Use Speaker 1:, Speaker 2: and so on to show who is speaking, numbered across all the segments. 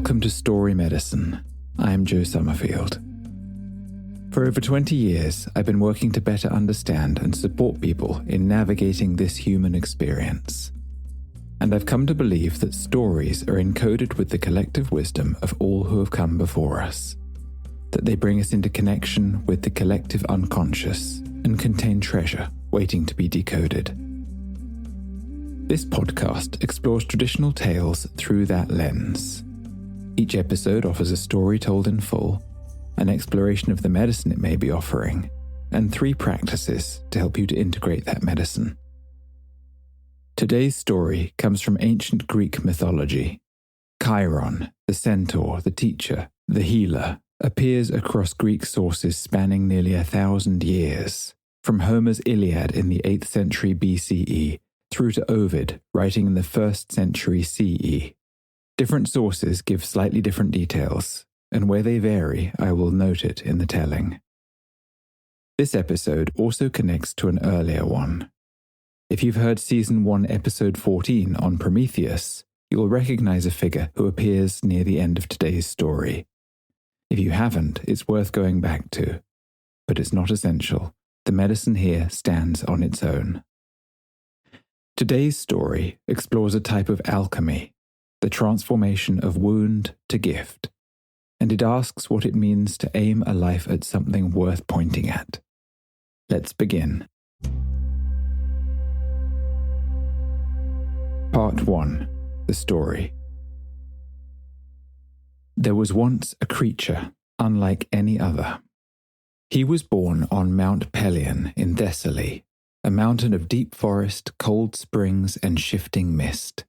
Speaker 1: Welcome to Story Medicine. I am Joe Summerfield. For over 20 years, I've been working to better understand and support people in navigating this human experience. And I've come to believe that stories are encoded with the collective wisdom of all who have come before us, that they bring us into connection with the collective unconscious and contain treasure waiting to be decoded. This podcast explores traditional tales through that lens. Each episode offers a story told in full, an exploration of the medicine it may be offering, and 3 practices to help you to integrate that medicine. Today's story comes from ancient Greek mythology. Chiron, the centaur, the teacher, the healer, appears across Greek sources spanning nearly 1,000 years, from Homer's Iliad in the 8th century BCE through to Ovid, writing in the 1st century CE. Different sources give slightly different details, and where they vary, I will note it in the telling. This episode also connects to an earlier one. If you've heard Season 1, Episode 14 on Prometheus, you'll recognize a figure who appears near the end of today's story. If you haven't, it's worth going back to. But it's not essential. The medicine here stands on its own. Today's story explores a type of alchemy, the transformation of wound to gift, and it asks what it means to aim a life at something worth pointing at. Let's begin. Part 1. The story. There was once a creature unlike any other. He was born on Mount Pelion in Thessaly, a mountain of deep forest, cold springs, and shifting mist.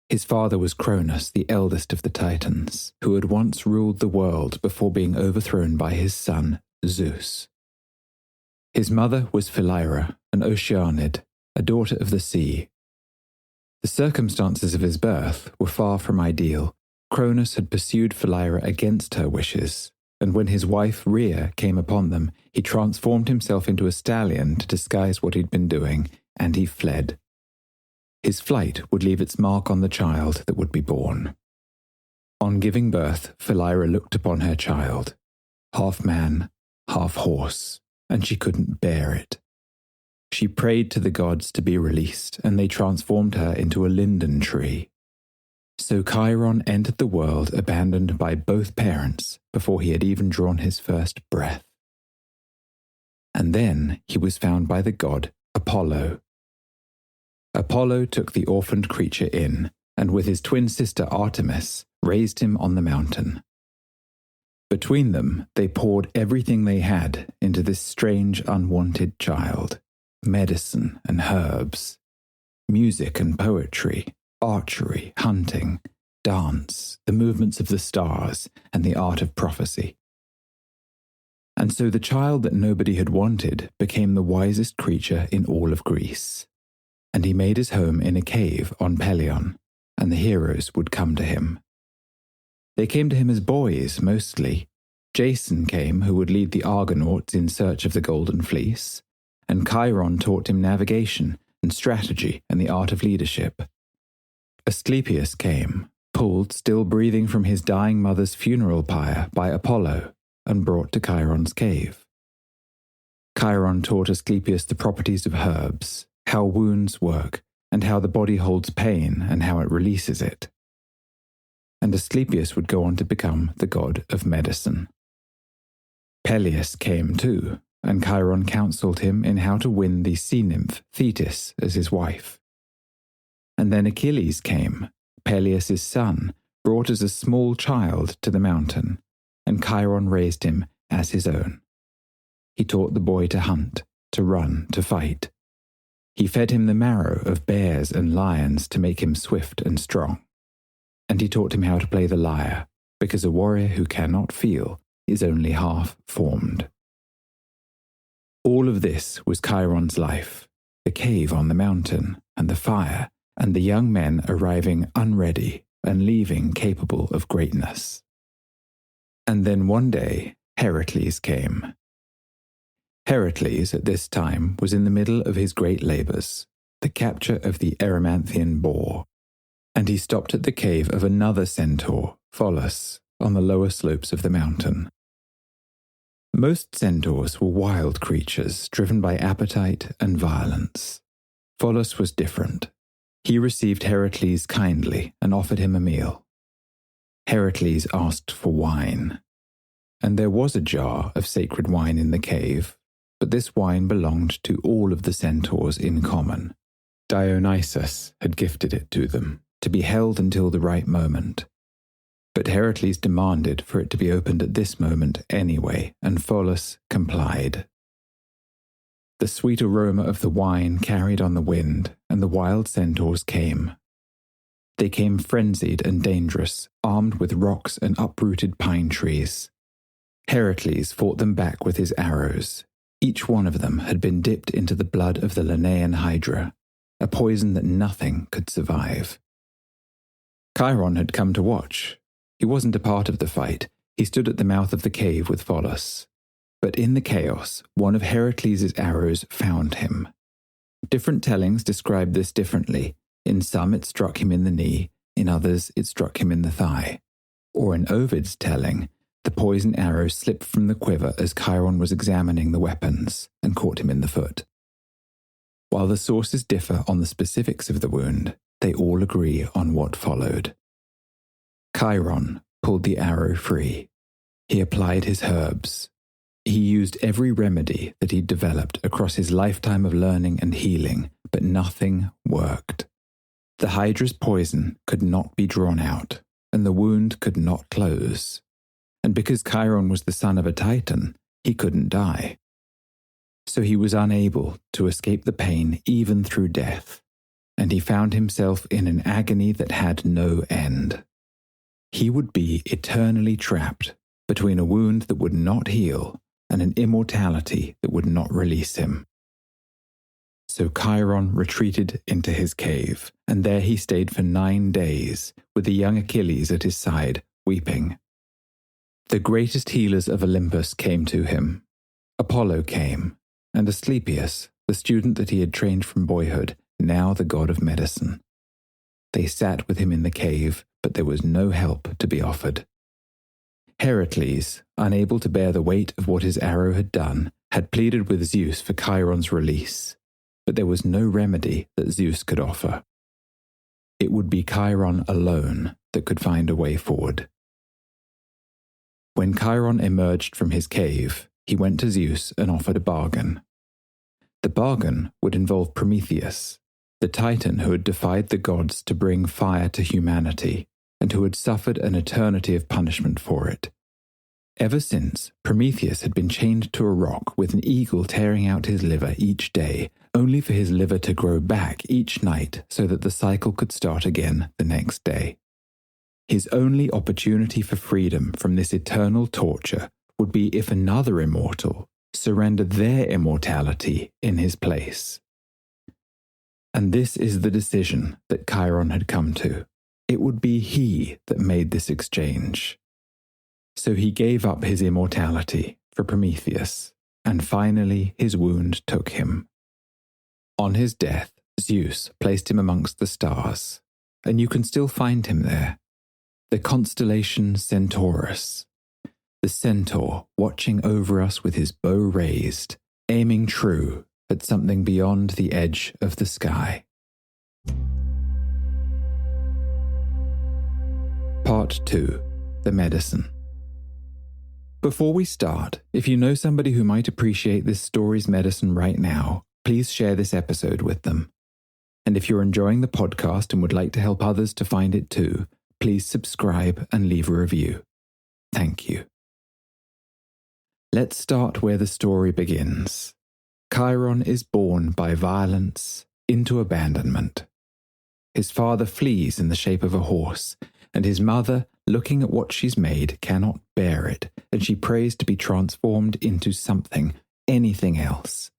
Speaker 1: His father was Cronus, the eldest of the Titans, who had once ruled the world before being overthrown by his son, Zeus. His mother was Philyra, an Oceanid, a daughter of the sea. The circumstances of his birth were far from ideal. Cronus had pursued Philyra against her wishes, and when his wife Rhea came upon them, he transformed himself into a stallion to disguise what he'd been doing, and he fled. His flight would leave its mark on the child that would be born. On giving birth, Philyra looked upon her child, half man, half horse, and she couldn't bear it. She prayed to the gods to be released, and they transformed her into a linden tree. So Chiron entered the world abandoned by both parents before he had even drawn his first breath. And then he was found by the god Apollo. Apollo took the orphaned creature in, and with his twin sister Artemis, raised him on the mountain. Between them, they poured everything they had into this strange, unwanted child: medicine and herbs, music and poetry, archery, hunting, dance, the movements of the stars, and the art of prophecy. And so the child that nobody had wanted became the wisest creature in all of Greece. And he made his home in a cave on Pelion, and the heroes would come to him. They came to him as boys, mostly. Jason came, who would lead the Argonauts in search of the Golden Fleece, and Chiron taught him navigation and strategy and the art of leadership. Asclepius came, pulled still breathing from his dying mother's funeral pyre by Apollo, and brought to Chiron's cave. Chiron taught Asclepius the properties of herbs, how wounds work, and how the body holds pain and how it releases it. And Asclepius would go on to become the god of medicine. Peleus came too, and Chiron counselled him in how to win the sea nymph Thetis as his wife. And then Achilles came, Peleus' son, brought as a small child to the mountain, and Chiron raised him as his own. He taught the boy to hunt, to run, to fight. He fed him the marrow of bears and lions to make him swift and strong. And he taught him how to play the lyre, because a warrior who cannot feel is only half formed. All of this was Chiron's life, the cave on the mountain, and the fire, and the young men arriving unready and leaving capable of greatness. And then one day, Heracles came. Heracles at this time was in the middle of his great labours, the capture of the Erymanthian boar, and he stopped at the cave of another centaur, Fullest, on the lower slopes of the mountain. Most centaurs were wild creatures driven by appetite and violence. Fullest was different. He received Heracles kindly and offered him a meal. Heracles asked for wine, and there was a jar of sacred wine in the cave, but this wine belonged to all of the centaurs in common. Dionysus had gifted it to them, to be held until the right moment. But Heracles demanded for it to be opened at this moment anyway, and Fullest complied. The sweet aroma of the wine carried on the wind, and the wild centaurs came. They came frenzied and dangerous, armed with rocks and uprooted pine trees. Heracles fought them back with his arrows. Each one of them had been dipped into the blood of the Linnaean Hydra, a poison that nothing could survive. Chiron had come to watch. He wasn't a part of the fight. He stood at the mouth of the cave with Fullest. But in the chaos, one of Heracles' arrows found him. Different tellings describe this differently. In some it struck him in the knee, in others it struck him in the thigh. Or in Ovid's telling, the poison arrow slipped from the quiver as Chiron was examining the weapons and caught him in the foot. While the sources differ on the specifics of the wound, they all agree on what followed. Chiron pulled the arrow free. He applied his herbs. He used every remedy that he'd developed across his lifetime of learning and healing, but nothing worked. The Hydra's poison could not be drawn out, and the wound could not close. And because Chiron was the son of a Titan, he couldn't die. So he was unable to escape the pain even through death, and he found himself in an agony that had no end. He would be eternally trapped between a wound that would not heal and an immortality that would not release him. So Chiron retreated into his cave, and there he stayed for 9 days, with the young Achilles at his side, weeping. The greatest healers of Olympus came to him. Apollo came, and Asclepius, the student that he had trained from boyhood, now the god of medicine. They sat with him in the cave, but there was no help to be offered. Heracles, unable to bear the weight of what his arrow had done, had pleaded with Zeus for Chiron's release, but there was no remedy that Zeus could offer. It would be Chiron alone that could find a way forward. When Chiron emerged from his cave, he went to Zeus and offered a bargain. The bargain would involve Prometheus, the Titan who had defied the gods to bring fire to humanity, and who had suffered an eternity of punishment for it. Ever since, Prometheus had been chained to a rock with an eagle tearing out his liver each day, only for his liver to grow back each night so that the cycle could start again the next day. His only opportunity for freedom from this eternal torture would be if another immortal surrendered their immortality in his place. And this is the decision that Chiron had come to. It would be he that made this exchange. So he gave up his immortality for Prometheus, and finally his wound took him. On his death, Zeus placed him amongst the stars, and you can still find him there. The constellation Centaurus, the centaur watching over us with his bow raised, aiming true at something beyond the edge of the sky. Part 2. The Medicine. Before we start, if you know somebody who might appreciate this story's medicine right now, please share this episode with them. And if you're enjoying the podcast and would like to help others to find it too, please subscribe and leave a review. Thank you. Let's start where the story begins. Chiron is born by violence into abandonment. His father flees in the shape of a horse, and his mother, looking at what she's made, cannot bear it, and she prays to be transformed into something, anything else.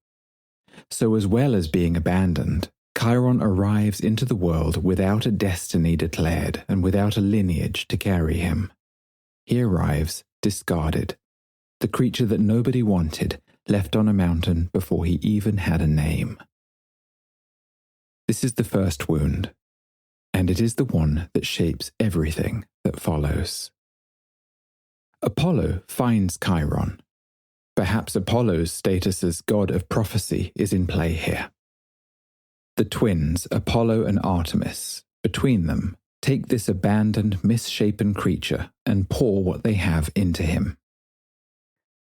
Speaker 1: So as well as being abandoned, Chiron arrives into the world without a destiny declared and without a lineage to carry him. He arrives discarded, the creature that nobody wanted, left on a mountain before he even had a name. This is the first wound, and it is the one that shapes everything that follows. Apollo finds Chiron. Perhaps Apollo's status as god of prophecy is in play here. The twins, Apollo and Artemis, between them, take this abandoned, misshapen creature and pour what they have into him.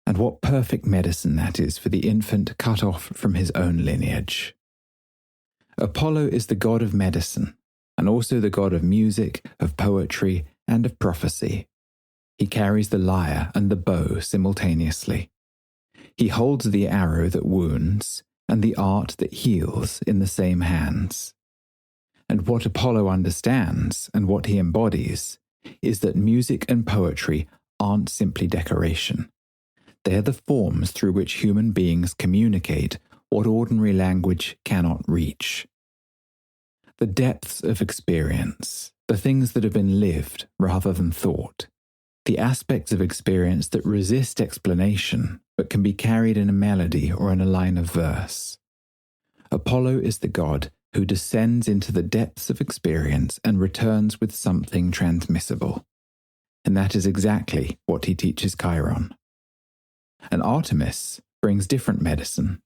Speaker 1: And what perfect medicine that is for the infant cut off from his own lineage. Apollo is the god of medicine, and also the god of music, of poetry, and of prophecy. He carries the lyre and the bow simultaneously. He holds the arrow that wounds and the art that heals in the same hands. And what Apollo understands and what he embodies is that music and poetry aren't simply decoration. They are the forms through which human beings communicate what ordinary language cannot reach. The depths of experience, the things that have been lived rather than thought, the aspects of experience that resist explanation but can be carried in a melody or in a line of verse. Apollo is the god who descends into the depths of experience and returns with something transmissible. And that is exactly what he teaches Chiron. And Artemis brings different medicine.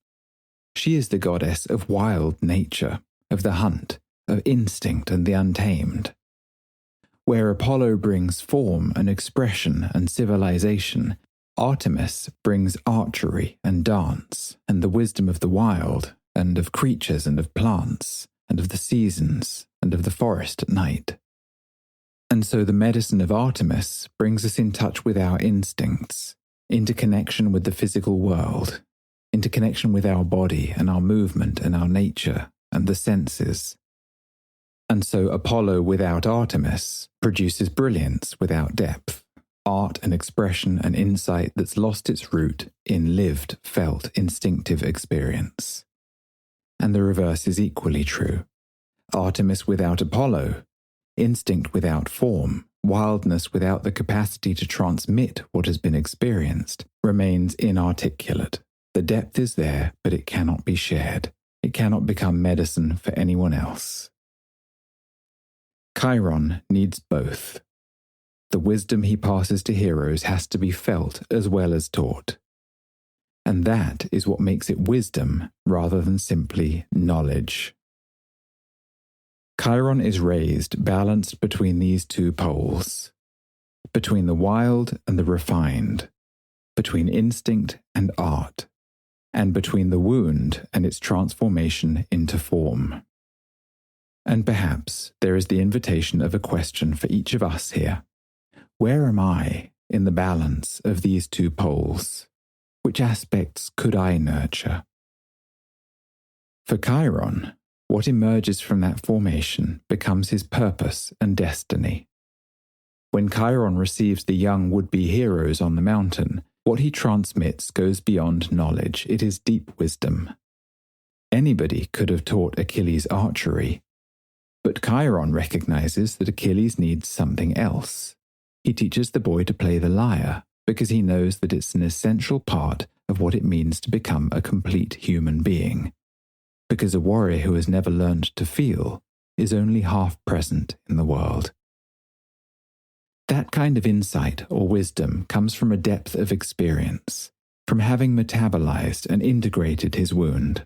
Speaker 1: She is the goddess of wild nature, of the hunt, of instinct and the untamed. Where Apollo brings form and expression and civilization, Artemis brings archery and dance and the wisdom of the wild and of creatures and of plants and of the seasons and of the forest at night. And so the medicine of Artemis brings us in touch with our instincts, into connection with the physical world, into connection with our body and our movement and our nature and the senses. And so Apollo without Artemis produces brilliance without depth, art and expression and insight that's lost its root in lived, felt, instinctive experience. And the reverse is equally true. Artemis without Apollo, instinct without form, wildness without the capacity to transmit what has been experienced, remains inarticulate. The depth is there, but it cannot be shared. It cannot become medicine for anyone else. Chiron needs both. The wisdom he passes to heroes has to be felt as well as taught. And that is what makes it wisdom rather than simply knowledge. Chiron is raised balanced between these two poles, between the wild and the refined, between instinct and art, and between the wound and its transformation into form. And perhaps there is the invitation of a question for each of us here. Where am I in the balance of these two poles? Which aspects could I nurture? For Chiron, what emerges from that formation becomes his purpose and destiny. When Chiron receives the young would-be heroes on the mountain, what he transmits goes beyond knowledge. It is deep wisdom. Anybody could have taught Achilles archery, but Chiron recognizes that Achilles needs something else. He teaches the boy to play the lyre because he knows that it's an essential part of what it means to become a complete human being. Because a warrior who has never learned to feel is only half present in the world. That kind of insight or wisdom comes from a depth of experience, from having metabolized and integrated his wound.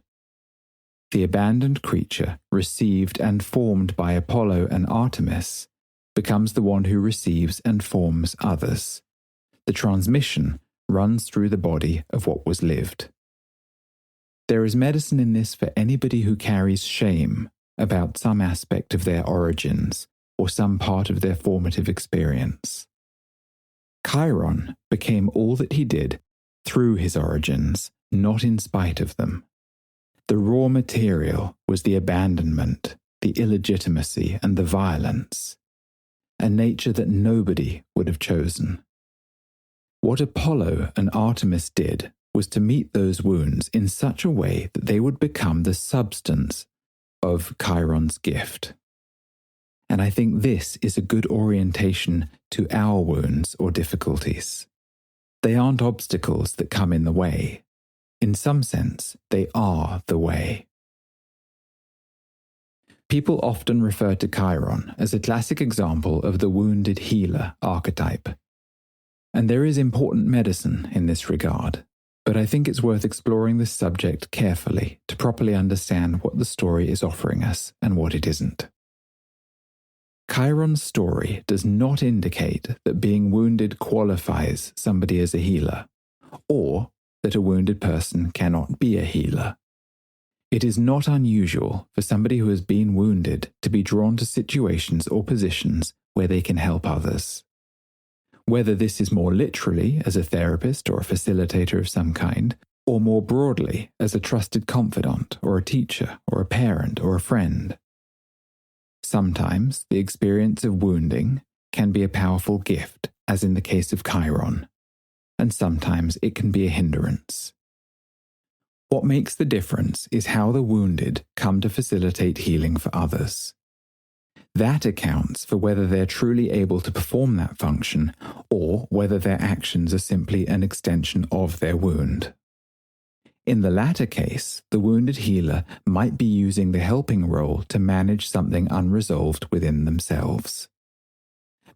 Speaker 1: The abandoned creature, received and formed by Apollo and Artemis, becomes the one who receives and forms others. The transmission runs through the body of what was lived. There is medicine in this for anybody who carries shame about some aspect of their origins or some part of their formative experience. Chiron became all that he did through his origins, not in spite of them. The raw material was the abandonment, the illegitimacy, and the violence, a nature that nobody would have chosen. What Apollo and Artemis did was to meet those wounds in such a way that they would become the substance of Chiron's gift. And I think this is a good orientation to our wounds or difficulties. They aren't obstacles that come in the way. In some sense, they are the way. People often refer to Chiron as a classic example of the wounded healer archetype. And there is important medicine in this regard, but I think it's worth exploring this subject carefully to properly understand what the story is offering us and what it isn't. Chiron's story does not indicate that being wounded qualifies somebody as a healer, or that a wounded person cannot be a healer. It is not unusual for somebody who has been wounded to be drawn to situations or positions where they can help others. Whether this is more literally as a therapist or a facilitator of some kind, or more broadly as a trusted confidant or a teacher or a parent or a friend. Sometimes the experience of wounding can be a powerful gift, as in the case of Chiron, and sometimes it can be a hindrance. What makes the difference is how the wounded come to facilitate healing for others. That accounts for whether they're truly able to perform that function, or whether their actions are simply an extension of their wound. In the latter case, the wounded healer might be using the helping role to manage something unresolved within themselves.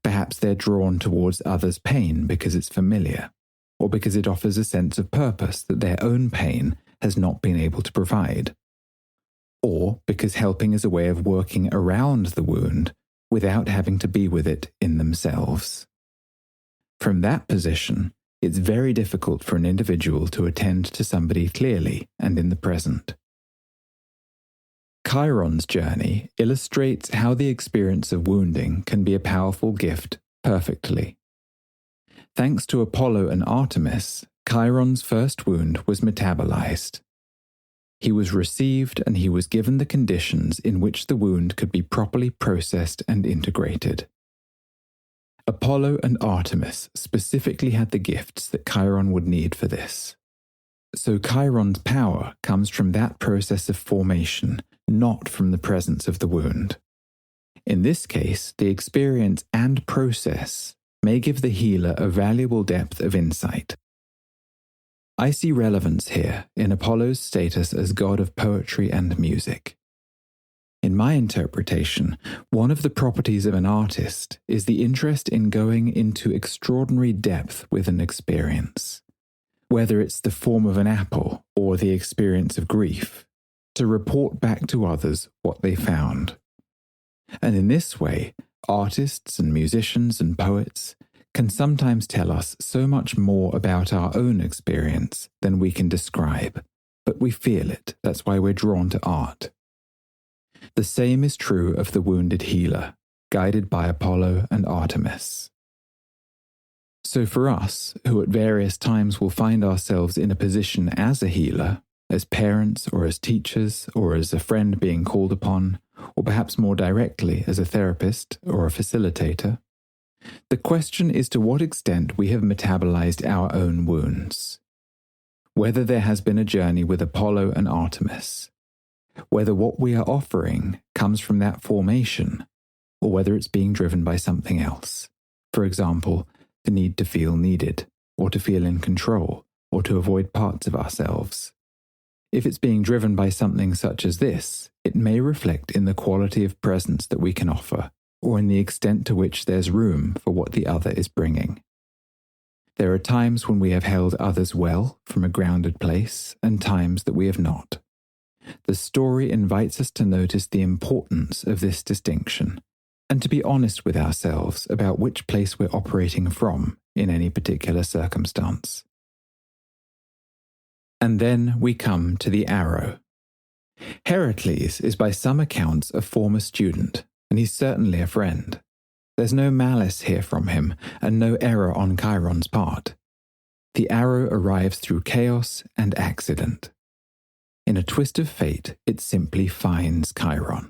Speaker 1: Perhaps they're drawn towards others' pain because it's familiar, or because it offers a sense of purpose that their own pain has not been able to provide, or because helping is a way of working around the wound without having to be with it in themselves. From that position, it's very difficult for an individual to attend to somebody clearly and in the present. Chiron's journey illustrates how the experience of wounding can be a powerful gift perfectly. Thanks to Apollo and Artemis, Chiron's first wound was metabolized. He was received and he was given the conditions in which the wound could be properly processed and integrated. Apollo and Artemis specifically had the gifts that Chiron would need for this. So Chiron's power comes from that process of formation, not from the presence of the wound. In this case, the experience and process may give the healer a valuable depth of insight. I see relevance here in Apollo's status as god of poetry and music. In my interpretation, one of the properties of an artist is the interest in going into extraordinary depth with an experience, whether it's the form of an apple or the experience of grief, to report back to others what they found. And in this way, artists and musicians and poets can sometimes tell us so much more about our own experience than we can describe, but we feel it. That's why we're drawn to art. The same is true of the wounded healer, guided by Apollo and Artemis. So for us, who at various times will find ourselves in a position as a healer, as parents or as teachers or as a friend being called upon, or perhaps more directly as a therapist or a facilitator, the question is to what extent we have metabolized our own wounds. Whether there has been a journey with Apollo and Artemis, whether what we are offering comes from that formation, or whether it's being driven by something else. For example, the need to feel needed, or to feel in control, or to avoid parts of ourselves. If it's being driven by something such as this, it may reflect in the quality of presence that we can offer, or in the extent to which there's room for what the other is bringing. There are times when we have held others well from a grounded place, and times that we have not. The story invites us to notice the importance of this distinction, and to be honest with ourselves about which place we're operating from in any particular circumstance. And then we come to the arrow. Heracles is by some accounts a former student, and he's certainly a friend. There's no malice here from him, and no error on Chiron's part. The arrow arrives through chaos and accident. In a twist of fate, it simply finds Chiron.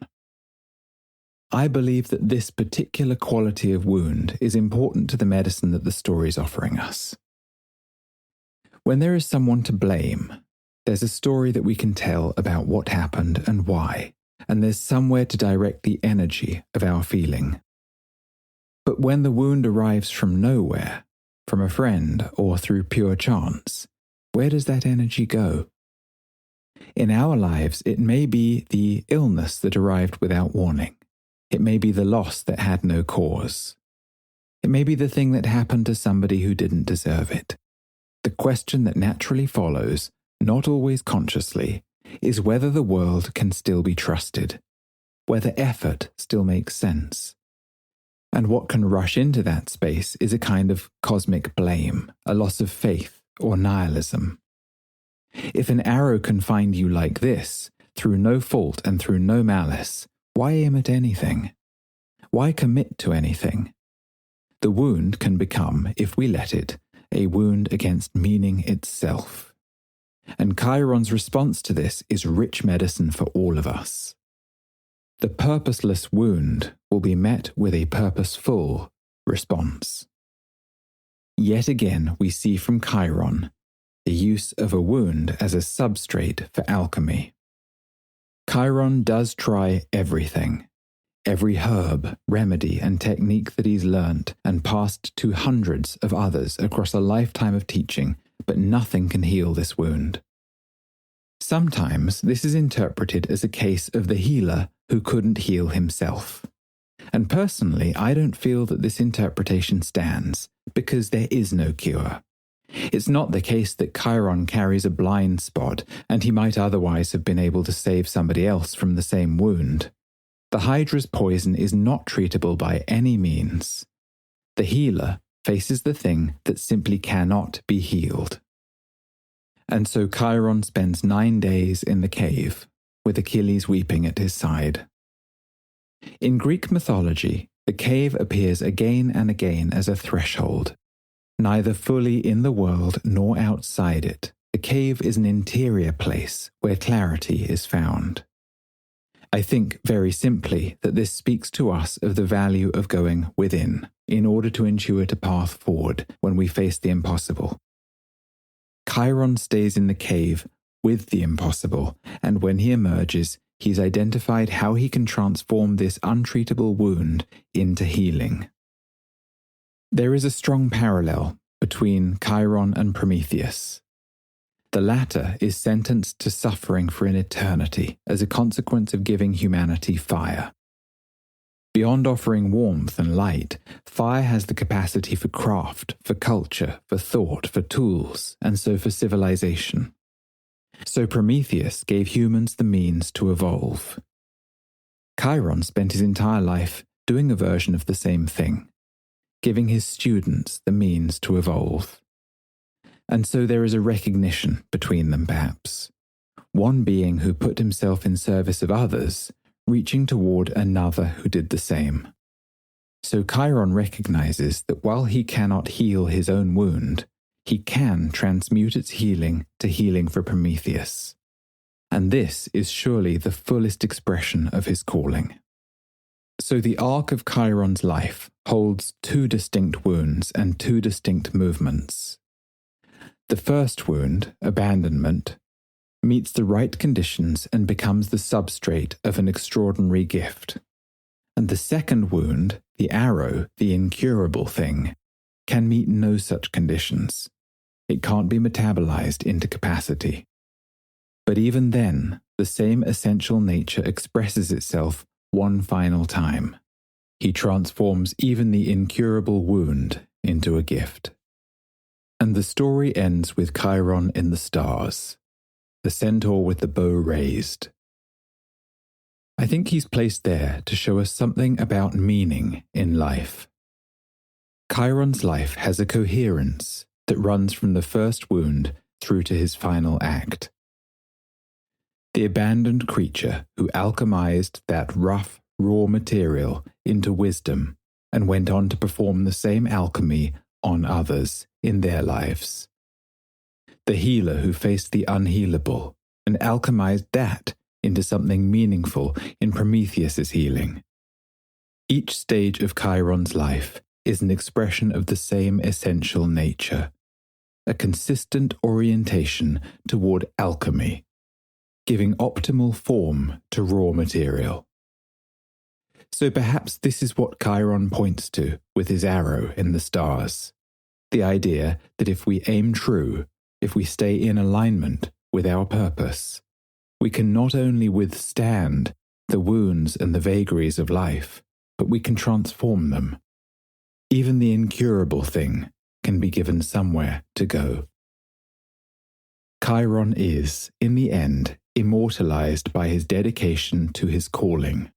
Speaker 1: I believe that this particular quality of wound is important to the medicine that the story is offering us. When there is someone to blame, there's a story that we can tell about what happened and why, and there's somewhere to direct the energy of our feeling. But when the wound arrives from nowhere, from a friend or through pure chance, where does that energy go? In our lives, it may be the illness that arrived without warning. It may be the loss that had no cause. It may be the thing that happened to somebody who didn't deserve it. The question that naturally follows, not always consciously, is whether the world can still be trusted, whether effort still makes sense. And what can rush into that space is a kind of cosmic blame, a loss of faith or nihilism. If an arrow can find you like this, through no fault and through no malice, why aim at anything? Why commit to anything? The wound can become, if we let it, a wound against meaning itself. And Chiron's response to this is rich medicine for all of us. The purposeless wound will be met with a purposeful response. Yet again, we see from Chiron the use of a wound as a substrate for alchemy. Chiron does try everything, every herb, remedy, and technique that he's learnt and passed to hundreds of others across a lifetime of teaching, but nothing can heal this wound. Sometimes this is interpreted as a case of the healer who couldn't heal himself. And personally, I don't feel that this interpretation stands, because there is no cure. It's not the case that Chiron carries a blind spot, and he might otherwise have been able to save somebody else from the same wound. The Hydra's poison is not treatable by any means. The healer faces the thing that simply cannot be healed. And so Chiron spends 9 days in the cave, with Achilles weeping at his side. In Greek mythology, the cave appears again and again as a threshold. Neither fully in the world nor outside it, the cave is an interior place where clarity is found. I think, very simply, that this speaks to us of the value of going within, in order to intuit a path forward when we face the impossible. Chiron stays in the cave with the impossible, and when he emerges, he's identified how he can transform this untreatable wound into healing. There is a strong parallel between Chiron and Prometheus. The latter is sentenced to suffering for an eternity as a consequence of giving humanity fire. Beyond offering warmth and light, fire has the capacity for craft, for culture, for thought, for tools, and so for civilization. So Prometheus gave humans the means to evolve. Chiron spent his entire life doing a version of the same thing, giving his students the means to evolve. And so there is a recognition between them, perhaps. One being who put himself in service of others, reaching toward another who did the same. So Chiron recognizes that while he cannot heal his own wound, he can transmute its healing to healing for Prometheus. And this is surely the fullest expression of his calling. So the arc of Chiron's life holds 2 distinct wounds and 2 distinct movements. The first wound, abandonment, meets the right conditions and becomes the substrate of an extraordinary gift. And the second wound, the arrow, the incurable thing, can meet no such conditions. It can't be metabolized into capacity. But even then, the same essential nature expresses itself one final time. He transforms even the incurable wound into a gift. And the story ends with Chiron in the stars, the centaur with the bow raised. I think he's placed there to show us something about meaning in life. Chiron's life has a coherence that runs from the first wound through to his final act. The abandoned creature who alchemized that rough, raw material into wisdom and went on to perform the same alchemy on others in their lives. The healer who faced the unhealable and alchemized that into something meaningful in Prometheus's healing. Each stage of Chiron's life is an expression of the same essential nature, a consistent orientation toward alchemy, giving optimal form to raw material. So perhaps this is what Chiron points to with his arrow in the stars, the idea that if we aim true, if we stay in alignment with our purpose, We can not only withstand the wounds and the vagaries of life, but we can transform them. Even the incurable thing can be given somewhere to go. Chiron is, in the end, immortalized by his dedication to his calling,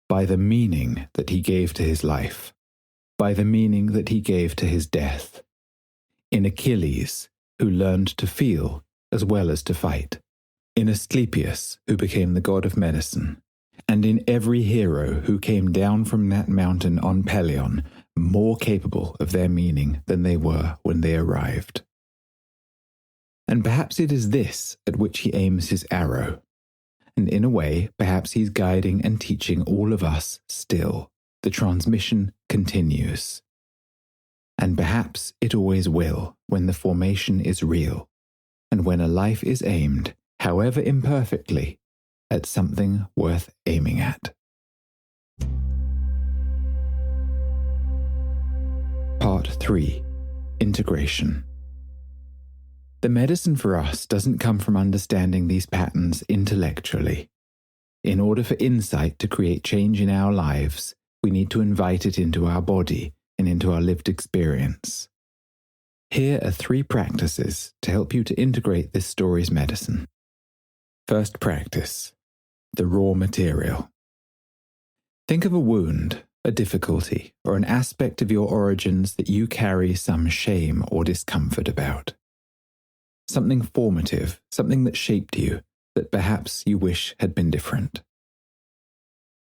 Speaker 1: by the meaning that he gave to his life, by the meaning that he gave to his death. In Achilles, who learned to feel as well as to fight. In Asclepius, who became the god of medicine. And in every hero who came down from that mountain on Pelion, more capable of their meaning than they were when they arrived. And perhaps it is this at which he aims his arrow. And in a way, perhaps he's guiding and teaching all of us still. The transmission continues. And perhaps it always will when the formation is real, and when a life is aimed, however imperfectly, at something worth aiming at. Part 3. Integration. The medicine for us doesn't come from understanding these patterns intellectually. In order for insight to create change in our lives, we need to invite it into our body and into our lived experience. Here are 3 practices to help you to integrate this story's medicine. First practice, the raw material. Think of a wound, a difficulty, or an aspect of your origins that you carry some shame or discomfort about. Something formative, something that shaped you, that perhaps you wish had been different.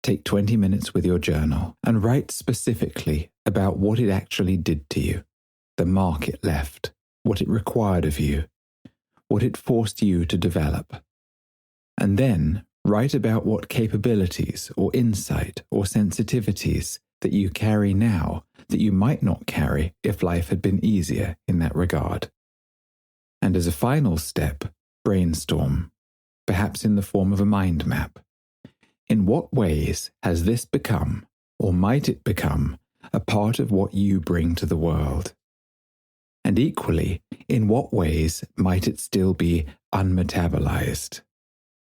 Speaker 1: Take 20 minutes with your journal and write specifically about what it actually did to you, the mark it left, what it required of you, what it forced you to develop. And then write about what capabilities or insight or sensitivities that you carry now that you might not carry if life had been easier in that regard. And as a final step, brainstorm, perhaps in the form of a mind map. In what ways has this become, or might it become, a part of what you bring to the world? And equally, in what ways might it still be unmetabolized?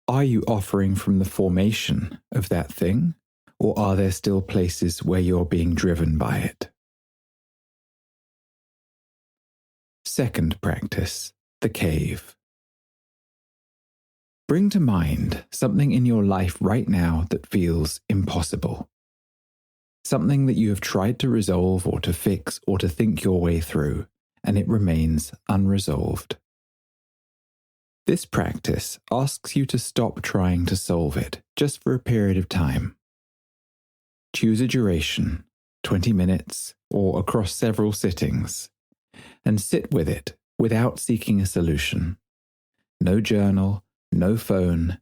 Speaker 1: Are you offering from the formation of that thing, or are there still places where you're being driven by it? Second practice, the cave. Bring to mind something in your life right now that feels impossible. Something that you have tried to resolve or to fix or to think your way through, and it remains unresolved. This practice asks you to stop trying to solve it just for a period of time. Choose a duration, 20 minutes or across several sittings, and sit with it without seeking a solution. No journal, no phone.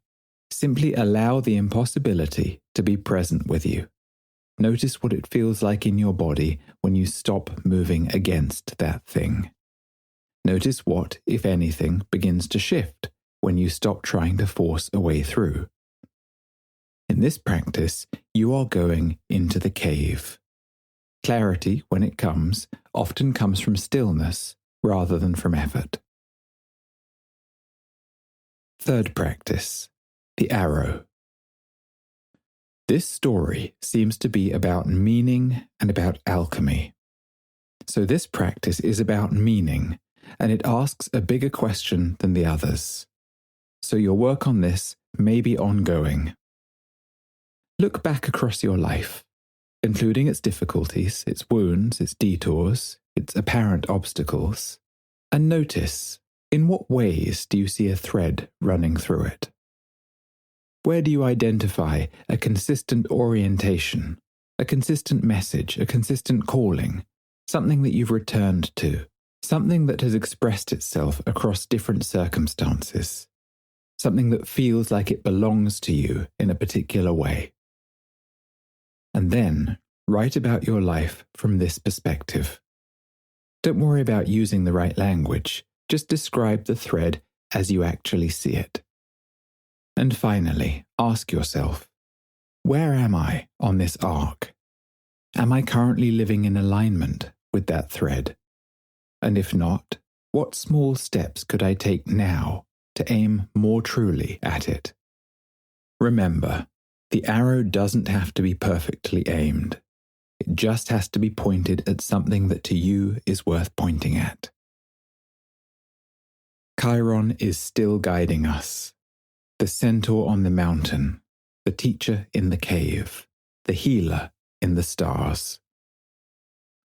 Speaker 1: Simply allow the impossibility to be present with you. Notice what it feels like in your body when you stop moving against that thing. Notice what, if anything, begins to shift when you stop trying to force a way through. In this practice, you are going into the cave. Clarity, when it comes, often comes from stillness rather than from effort. Third practice, the arrow. This story seems to be about meaning and about alchemy. So this practice is about meaning, and it asks a bigger question than the others. So your work on this may be ongoing. Look back across your life, including its difficulties, its wounds, its detours, its apparent obstacles, and notice, in what ways do you see a thread running through it? Where do you identify a consistent orientation, a consistent message, a consistent calling, something that you've returned to, something that has expressed itself across different circumstances, something that feels like it belongs to you in a particular way? And then write about your life from this perspective. Don't worry about using the right language. Just describe the thread as you actually see it. And finally, ask yourself, where am I on this arc? Am I currently living in alignment with that thread? And if not, what small steps could I take now to aim more truly at it. Remember, the arrow doesn't have to be perfectly aimed. It just has to be pointed at something that to you is worth pointing at. Chiron is still guiding us. The centaur on the mountain, the teacher in the cave, the healer in the stars.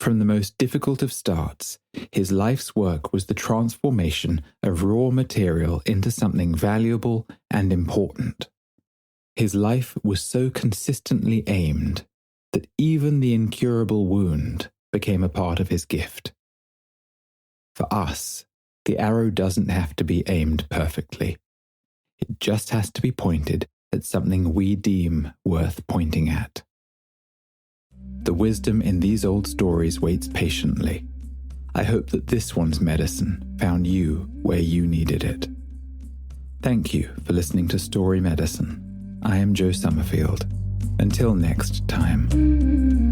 Speaker 1: From the most difficult of starts, his life's work was the transformation of raw material into something valuable and important. His life was so consistently aimed that even the incurable wound became a part of his gift. For us, the arrow doesn't have to be aimed perfectly. It just has to be pointed at something we deem worth pointing at. The wisdom in these old stories waits patiently. I hope that this one's medicine found you where you needed it. Thank you for listening to Story Medicine. I am Joe Summerfield. Until next time.